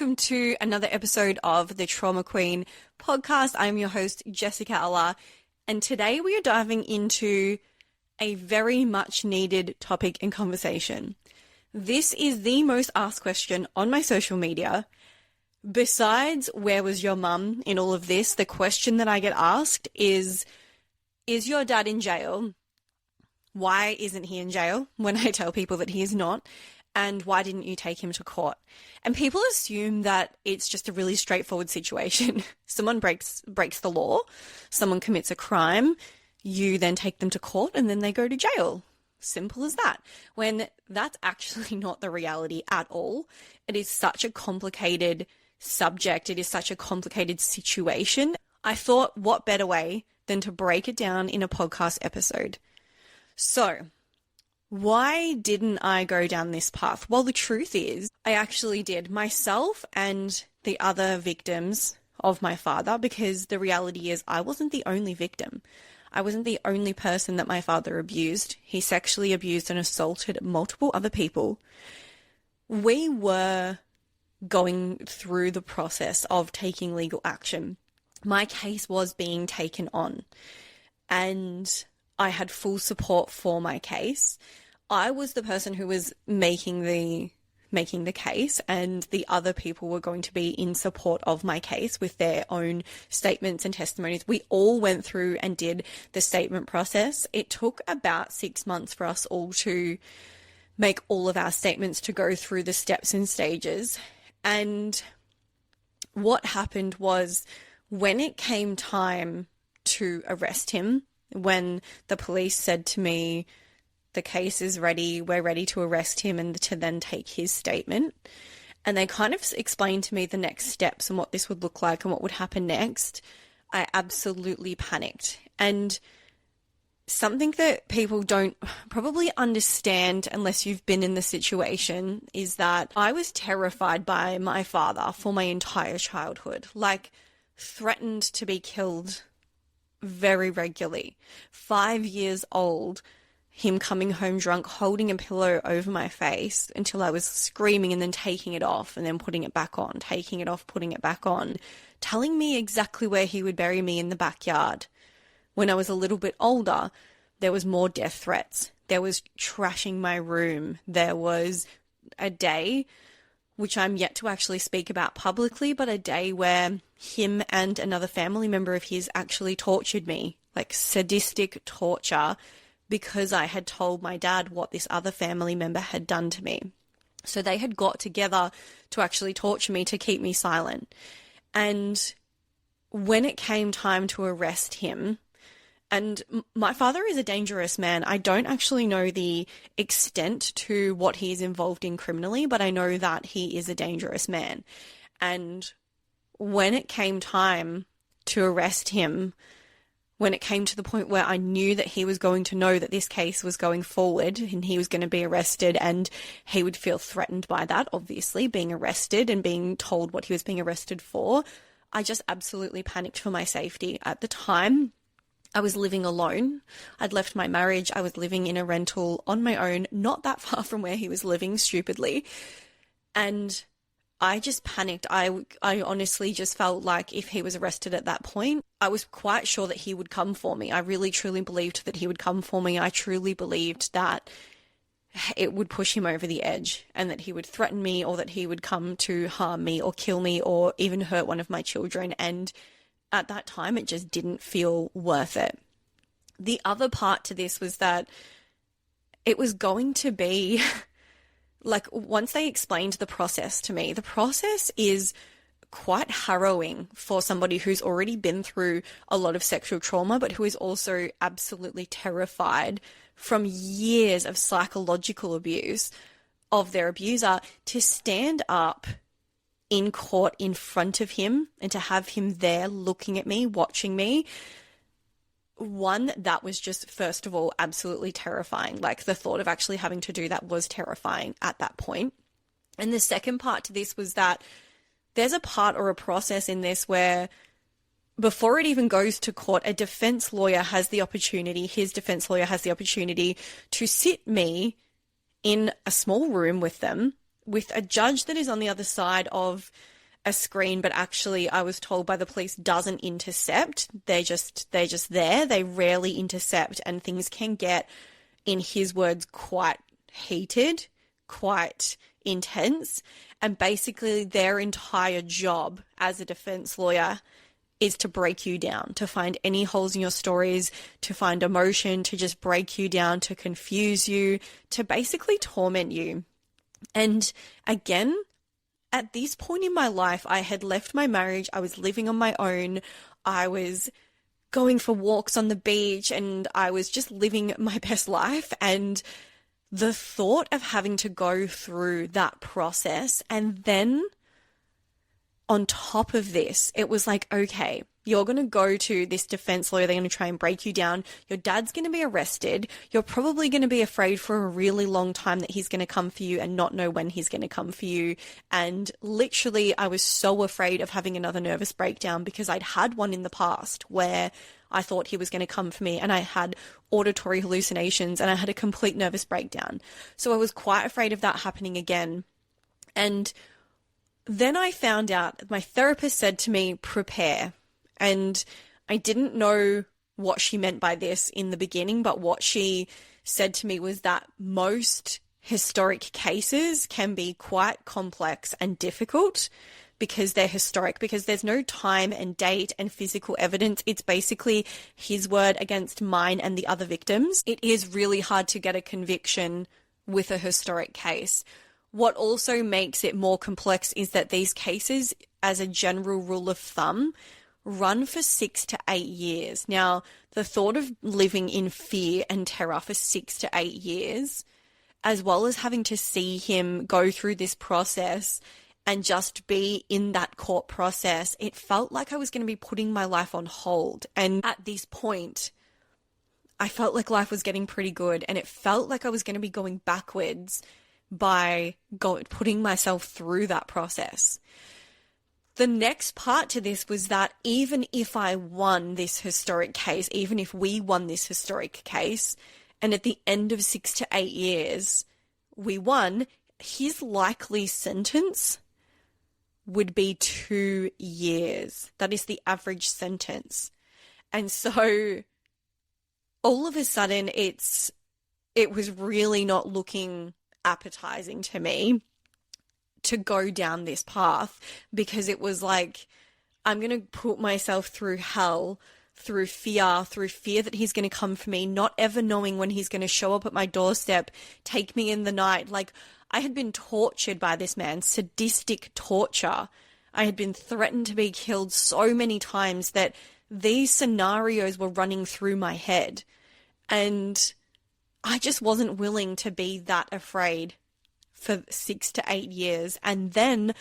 welcome to another episode of the Trauma Queen podcast. I'm your host, Jessica Allah, and today we are diving into a very much needed topic and conversation. This is the most asked question on my social media. Besides, where was your mum in all of this? The question that I get asked is your dad in jail? Why isn't he in jail when I tell people that he is not? And why didn't you take him to court? And people assume that it's just a really straightforward situation. Someone breaks the law, someone commits a crime, you then take them to court and then they go to jail. Simple as that. When that's actually not the reality at all. It is such a complicated subject. It is such a complicated situation. I thought, what better way than to break it down in a podcast episode? So, why didn't I go down this path? Well, the truth is, I actually did, myself and the other victims of my father, because the reality is I wasn't the only victim. I wasn't the only person that my father abused. He sexually abused and assaulted multiple other people. We were going through the process of taking legal action. My case was being taken on, and I had full support for my case. I was the person who was making the case, and the other people were going to be in support of my case with their own statements and testimonies. We all went through and did the statement process. It took about 6 months for us all to make all of our statements, to go through the steps and stages. And what happened was, when it came time to arrest him, when the police said to me, the case is ready, we're ready to arrest him and to then take his statement, and they kind of explained to me the next steps and what this would look like and what would happen next, I absolutely panicked. And something that people don't probably understand unless you've been in the situation is that I was terrified by my father for my entire childhood, like threatened to be killed very regularly. 5 years old, him coming home drunk, holding a pillow over my face until I was screaming and then taking it off and then putting it back on, taking it off, putting it back on, telling me exactly where he would bury me in the backyard. When I was a little bit older, there was more death threats. There was trashing my room. There was a day, which I'm yet to actually speak about publicly, but a day where him and another family member of his actually tortured me, like sadistic torture, because I had told my dad what this other family member had done to me. So they had got together to actually torture me, to keep me silent. And when it came time to arrest him, and my father is a dangerous man. I don't actually know the extent to what he is involved in criminally, but I know that he is a dangerous man. And when it came time to arrest him, when it came to the point where I knew that he was going to know that this case was going forward and he was going to be arrested, and he would feel threatened by that, obviously, being arrested and being told what he was being arrested for, I just absolutely panicked for my safety. At the time, I was living alone. I'd left my marriage. I was living in a rental on my own, not that far from where he was living, stupidly. And I just panicked. I honestly just felt like if he was arrested at that point, I was quite sure that he would come for me. I really, truly believed that he would come for me. I truly believed that it would push him over the edge and that he would threaten me, or that he would come to harm me or kill me or even hurt one of my children. And at that time, it just didn't feel worth it. The other part to this was that it was going to be like, once they explained the process to me, the process is quite harrowing for somebody who's already been through a lot of sexual trauma, but who is also absolutely terrified from years of psychological abuse of their abuser, to stand up in court in front of him and to have him there looking at me, watching me. One, that was just, first of all, absolutely terrifying. Like, the thought of actually having to do that was terrifying at that point. And the second part to this was that there's a part or a process in this where, before it even goes to court, a defense lawyer has the opportunity, his defense lawyer has the opportunity to sit me in a small room with them with a judge that is on the other side of a screen, but actually I was told by the police doesn't intercept. They're just there. They rarely intercept, and things can get, in his words, quite heated, quite intense. And basically their entire job as a defense lawyer is to break you down, to find any holes in your stories, to find emotion, to just break you down, to confuse you, to basically torment you. And again, at this point in my life, I had left my marriage. I was living on my own. I was going for walks on the beach, and I was just living my best life. And the thought of having to go through that process, and then on top of this, it was like, okay, you're going to go to this defense lawyer. They're going to try and break you down. Your dad's going to be arrested. You're probably going to be afraid for a really long time that he's going to come for you and not know when he's going to come for you. And literally, I was so afraid of having another nervous breakdown, because I'd had one in the past where I thought he was going to come for me, and I had auditory hallucinations and I had a complete nervous breakdown. So I was quite afraid of that happening again. And then I found out, my therapist said to me, prepare. And I didn't know what she meant by this in the beginning, but what she said to me was that most historic cases can be quite complex and difficult because they're historic, because there's no time and date and physical evidence. It's basically his word against mine and the other victims. It is really hard to get a conviction with a historic case. What also makes it more complex is that these cases, as a general rule of thumb, run for 6 to 8 years. Now, the thought of living in fear and terror for 6 to 8 years, as well as having to see him go through this process and just be in that court process, it felt like I was going to be putting my life on hold. And at this point, I felt like life was getting pretty good, and it felt like I was going to be going backwards by putting myself through that process. The next part to this was that even if I won this historic case, even if we won this historic case, and at the end of 6 to 8 years we won, his likely sentence would be 2 years. That is the average sentence. And so all of a sudden it was really not looking appetizing to me to go down this path, because it was like, I'm going to put myself through hell, through fear that he's going to come for me, not ever knowing when he's going to show up at my doorstep, take me in the night. Like, I had been tortured by this man, sadistic torture. I had been threatened to be killed so many times that these scenarios were running through my head. And I just wasn't willing to be that afraid for 6 to 8 years. And then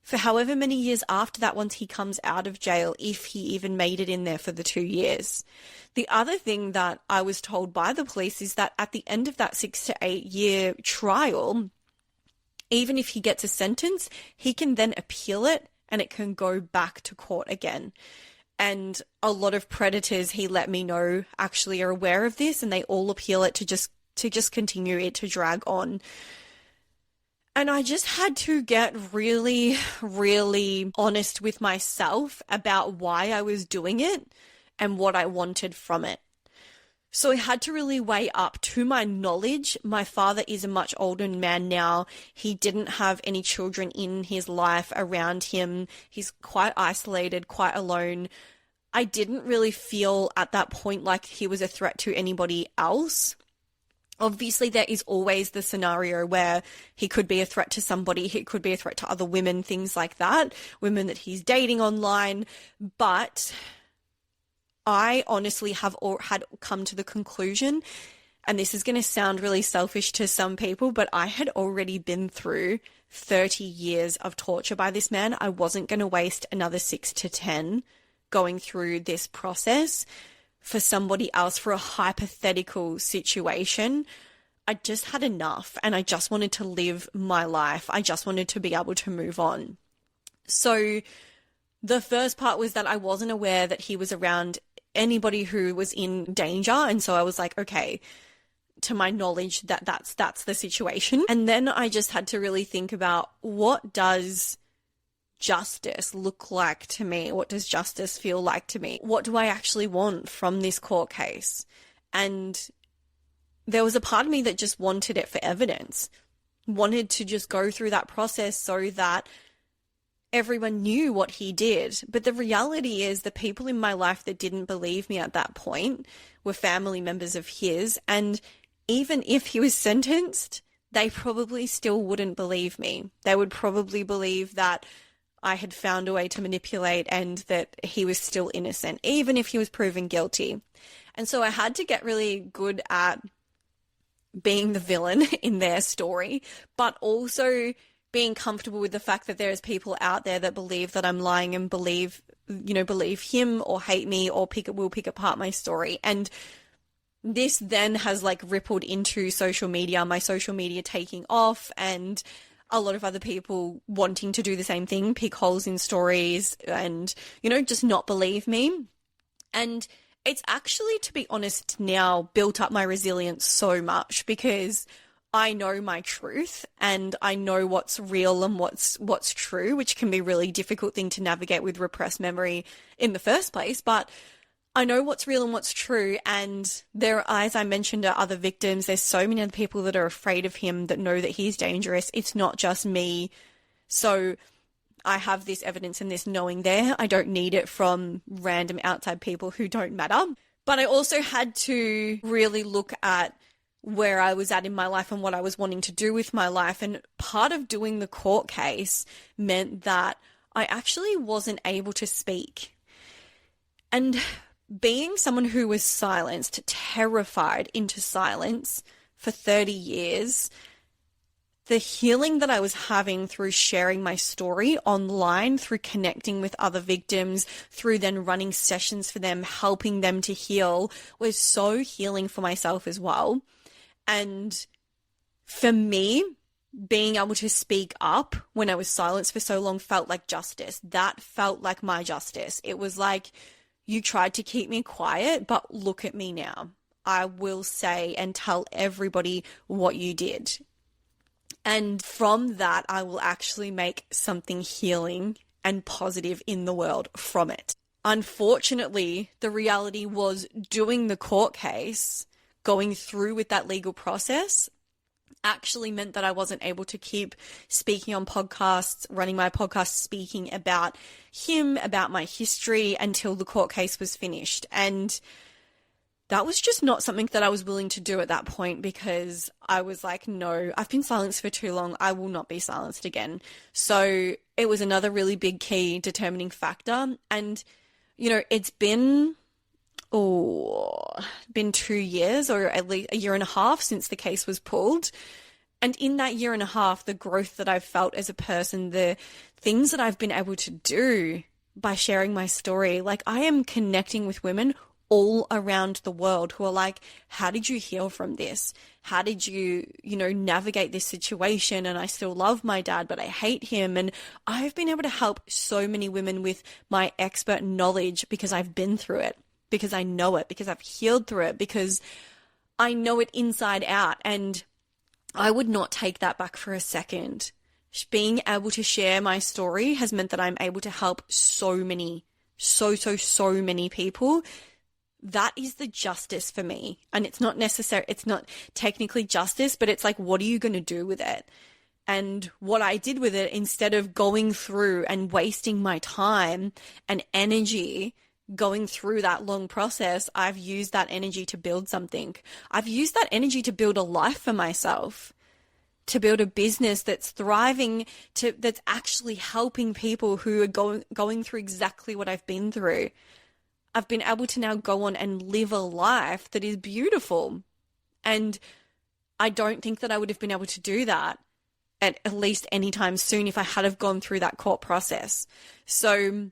for however many years after that, once he comes out of jail, if he even made it in there for the 2 years. The other thing that I was told by the police is that at the end of that 6 to 8 year trial, even if he gets a sentence, he can then appeal it and it can go back to court again. And a lot of predators, he let me know, actually are aware of this, and they all appeal it to just continue it to drag on. And I just had to get really, really honest with myself about why I was doing it and what I wanted from it. So I had to really weigh up. To my knowledge, my father is a much older man now. He didn't have any children in his life around him. He's quite isolated, quite alone. I didn't really feel at that point like he was a threat to anybody else. Obviously, there is always the scenario where he could be a threat to somebody. He could be a threat to other women, things like that, women that he's dating online. But I honestly had come to the conclusion, and this is going to sound really selfish to some people, but I had already been through 30 years of torture by this man. I wasn't going to waste another 6 to 10 going through this process for somebody else, for a hypothetical situation. I just had enough, and I just wanted to live my life. I just wanted to be able to move on. So the first part was that I wasn't aware that he was around anybody who was in danger. And so I was like, okay, to my knowledge that that's the situation. And then I just had to really think about, what does justice look like to me? What does justice feel like to me? What do I actually want from this court case? And there was a part of me that just wanted it for evidence, wanted to just go through that process so that everyone knew what he did. But the reality is, the people in my life that didn't believe me at that point were family members of his. And even if he was sentenced, they probably still wouldn't believe me. They would probably believe that I had found a way to manipulate and that he was still innocent, even if he was proven guilty. And so I had to get really good at being the villain in their story, but also being comfortable with the fact that there's people out there that believe that I'm lying and believe him or hate me or will pick apart my story. And this then has like rippled into social media, my social media taking off, and a lot of other people wanting to do the same thing, pick holes in stories and, just not believe me. And it's actually, to be honest, now built up my resilience so much, because I know my truth and I know what's real and what's true, which can be a really difficult thing to navigate with repressed memory in the first place. But I know what's real and what's true. And there, as I mentioned to other victims, there's so many other people that are afraid of him, that know that he's dangerous. It's not just me. So I have this evidence and this knowing there. I don't need it from random outside people who don't matter. But I also had to really look at where I was at in my life and what I was wanting to do with my life. And part of doing the court case meant that I actually wasn't able to speak. And being someone who was silenced, terrified into silence for 30 years, the healing that I was having through sharing my story online, through connecting with other victims, through then running sessions for them, helping them to heal, was so healing for myself as well. And for me, being able to speak up when I was silenced for so long felt like justice. That felt like my justice. It was like, you tried to keep me quiet, but look at me now. I will say and tell everybody what you did. And from that, I will actually make something healing and positive in the world from it. Unfortunately, the reality was, doing the court case, going through with that legal process, actually meant that I wasn't able to keep speaking on podcasts, running my podcast, speaking about him, about my history, until the court case was finished. And that was just not something that I was willing to do at that point, because I was like, no, I've been silenced for too long. I will not be silenced again. So it was another really big key determining factor. And, it's been 2 years, or at least a year and a half, since the case was pulled. And in that year and a half, the growth that I've felt as a person, the things that I've been able to do by sharing my story, like, I am connecting with women all around the world who are like, how did you heal from this? How did you, navigate this situation? And I still love my dad, but I hate him. And I've been able to help so many women with my expert knowledge, because I've been through it, because I know it, because I've healed through it, because I know it inside out. And I would not take that back for a second. Being able to share my story has meant that I'm able to help so many people. That is the justice for me. And it's not technically justice, but it's like, what are you going to do with it? And what I did with it, instead of going through and wasting my time and energy going through that long process, I've used that energy to build something. I've used that energy to build a life for myself, to build a business that's thriving, that's actually helping people who are going through exactly what I've been through. I've been able to now go on and live a life that is beautiful. And I don't think that I would have been able to do that at least anytime soon if I had have gone through that court process. So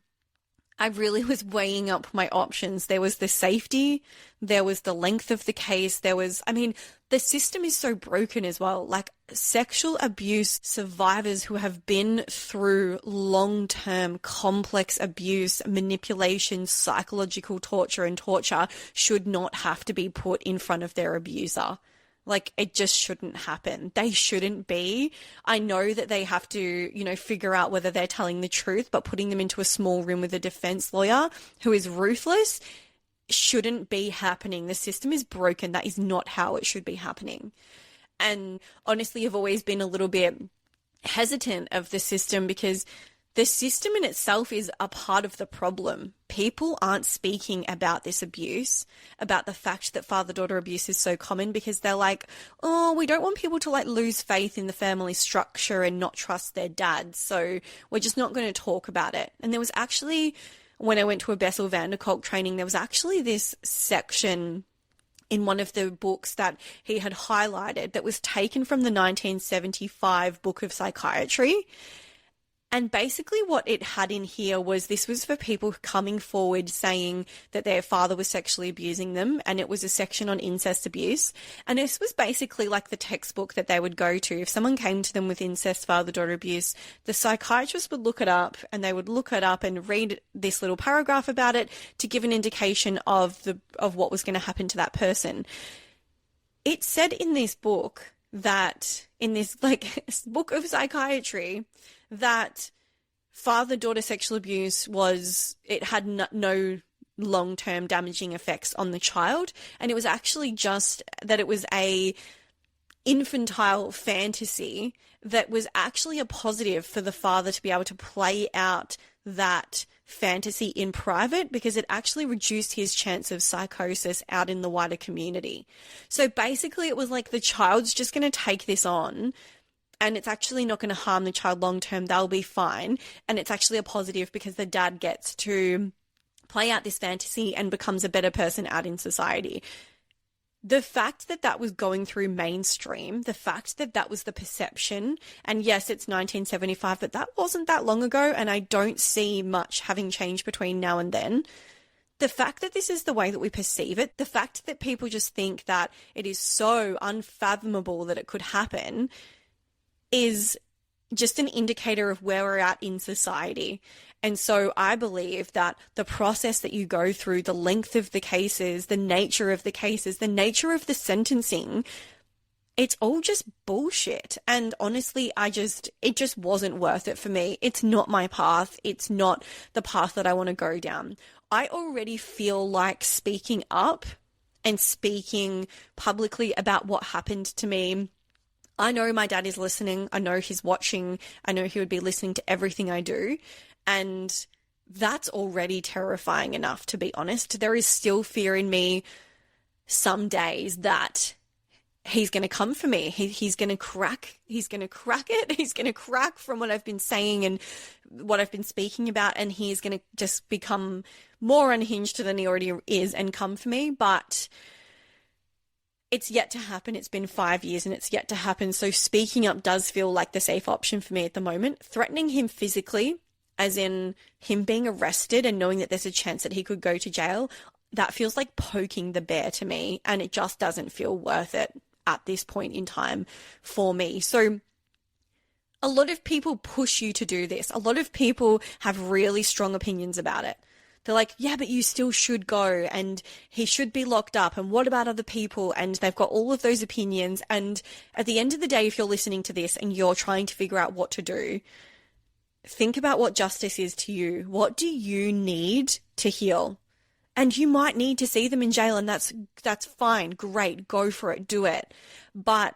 I really was weighing up my options. There was the safety, there was the length of the case, the system is so broken as well. Like, sexual abuse survivors who have been through long-term complex abuse, manipulation, psychological torture and torture should not have to be put in front of their abuser. Like, it just shouldn't happen. They shouldn't be. I know that they have to, figure out whether they're telling the truth, but putting them into a small room with a defense lawyer who is ruthless shouldn't be happening. The system is broken. That is not how it should be happening. And honestly, I've always been a little bit hesitant of the system because the system in itself is a part of the problem. People aren't speaking about this abuse, about the fact that father-daughter abuse is so common, because they're like, oh, we don't want people to like lose faith in the family structure and not trust their dad. So we're just not going to talk about it. And there was actually, when I went to a Bessel van der Kolk training, there was actually this section in one of the books that he had highlighted that was taken from the 1975 book of psychiatry. And basically what it had in here was, this was for people coming forward saying that their father was sexually abusing them, and it was a section on incest abuse. And this was basically like the textbook that they would go to. If someone came to them with incest father-daughter abuse, the psychiatrist would look it up, and they would look it up and read this little paragraph about it to give an indication of what was going to happen to that person. It said in this book that, in this like book of psychiatry, that father-daughter sexual abuse had no long-term damaging effects on the child. And it was actually just that it was a infantile fantasy that was actually a positive for the father to be able to play out that fantasy in private, because it actually reduced his chance of psychosis out in the wider community. So basically it was like the child's just going to take this on, and it's actually not going to harm the child long term. They'll be fine. And it's actually a positive because the dad gets to play out this fantasy and becomes a better person out in society. The fact that that was going through mainstream, the fact that that was the perception, and yes, it's 1975, but that wasn't that long ago, and I don't see much having changed between now and then. The fact that this is the way that we perceive it, the fact that people just think that it is so unfathomable that it could happen, is just an indicator of where we're at in society. And so I believe that the process that you go through, the length of the cases, the nature of the cases, the nature of the sentencing, it's all just bullshit. And honestly, it just wasn't worth it for me. It's not my path. It's not the path that I want to go down. I already feel like speaking up and speaking publicly about what happened to me. I know my dad is listening. I know he's watching. I know he would be listening to everything I do. And that's already terrifying enough, to be honest. There is still fear in me some days that he's going to come for me. He's going to crack. He's going to crack it. He's going to crack from what I've been saying and what I've been speaking about. And he's going to just become more unhinged than he already is and come for me. But it's yet to happen. It's been 5 years and it's yet to happen. So speaking up does feel like the safe option for me at the moment. Threatening him physically, as in him being arrested and knowing that there's a chance that he could go to jail, that feels like poking the bear to me, and it just doesn't feel worth it at this point in time for me. So a lot of people push you to do this. A lot of people have really strong opinions about it. They're like, yeah, but you still should go, and he should be locked up, and what about other people? And they've got all of those opinions. And at the end of the day, if you're listening to this and you're trying to figure out what to do, think about what justice is to you. What do you need to heal? And you might need to see them in jail, and that's fine. Great. Go for it. Do it. But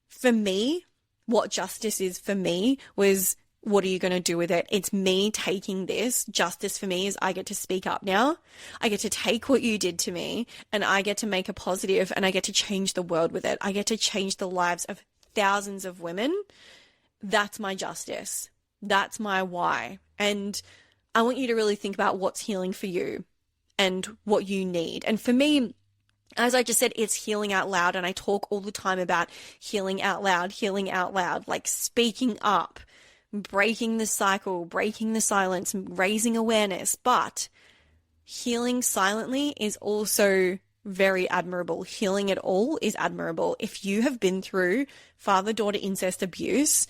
for me, what justice is for me was, what are you going to do with it? It's me taking this. Justice for me is I get to speak up now. I get to take what you did to me and I get to make a positive, and I get to change the world with it. I get to change the lives of thousands of women. That's my justice. That's my why. And I want you to really think about what's healing for you and what you need. And for me, as I just said, it's healing out loud. And I talk all the time about healing out loud, like speaking up, breaking the cycle, breaking the silence, raising awareness. But healing silently is also very admirable. Healing it all is admirable. If you have been through father-daughter incest abuse,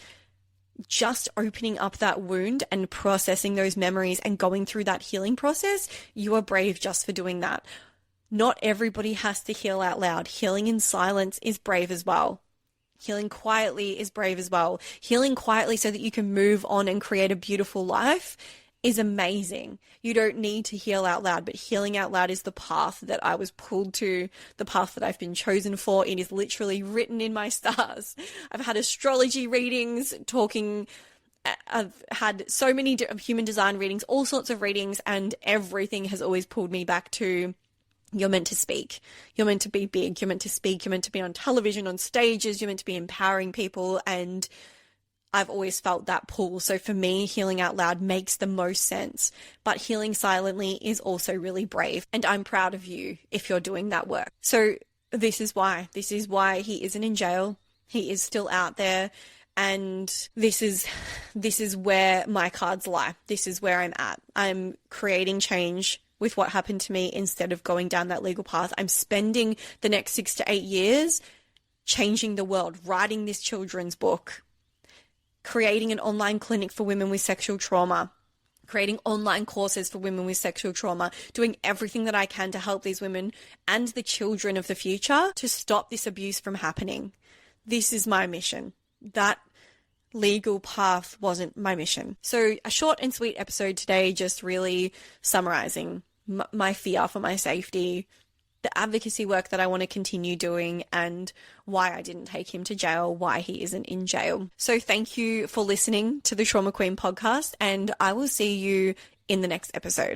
just opening up that wound and processing those memories and going through that healing process, you are brave just for doing that. Not everybody has to heal out loud. Healing in silence is brave as well. Healing quietly is brave as well. Healing quietly so that you can move on and create a beautiful life is amazing. You don't need to heal out loud, but healing out loud is the path that I was pulled to, the path that I've been chosen for. It is literally written in my stars. I've had astrology readings, I've had so many human design readings, all sorts of readings, and everything has always pulled me back to, you're meant to speak. You're meant to be big. You're meant to speak. You're meant to be on television, on stages. You're meant to be empowering people. And I've always felt that pull. So for me, healing out loud makes the most sense. But healing silently is also really brave. And I'm proud of you if you're doing that work. So this is why. This is why he isn't in jail. He is still out there. And this is where my cards lie. This is where I'm at. I'm creating change with what happened to me instead of going down that legal path. I'm spending the next 6 to 8 years changing the world, writing this children's book, creating an online clinic for women with sexual trauma, creating online courses for women with sexual trauma, doing everything that I can to help these women and the children of the future to stop this abuse from happening. This is my mission. That legal path wasn't my mission. So a short and sweet episode today, just really summarizing my fear for my safety, the advocacy work that I want to continue doing, and why I didn't take him to jail, why he isn't in jail. So thank you for listening to the Trauma Queen podcast, and I will see you in the next episode.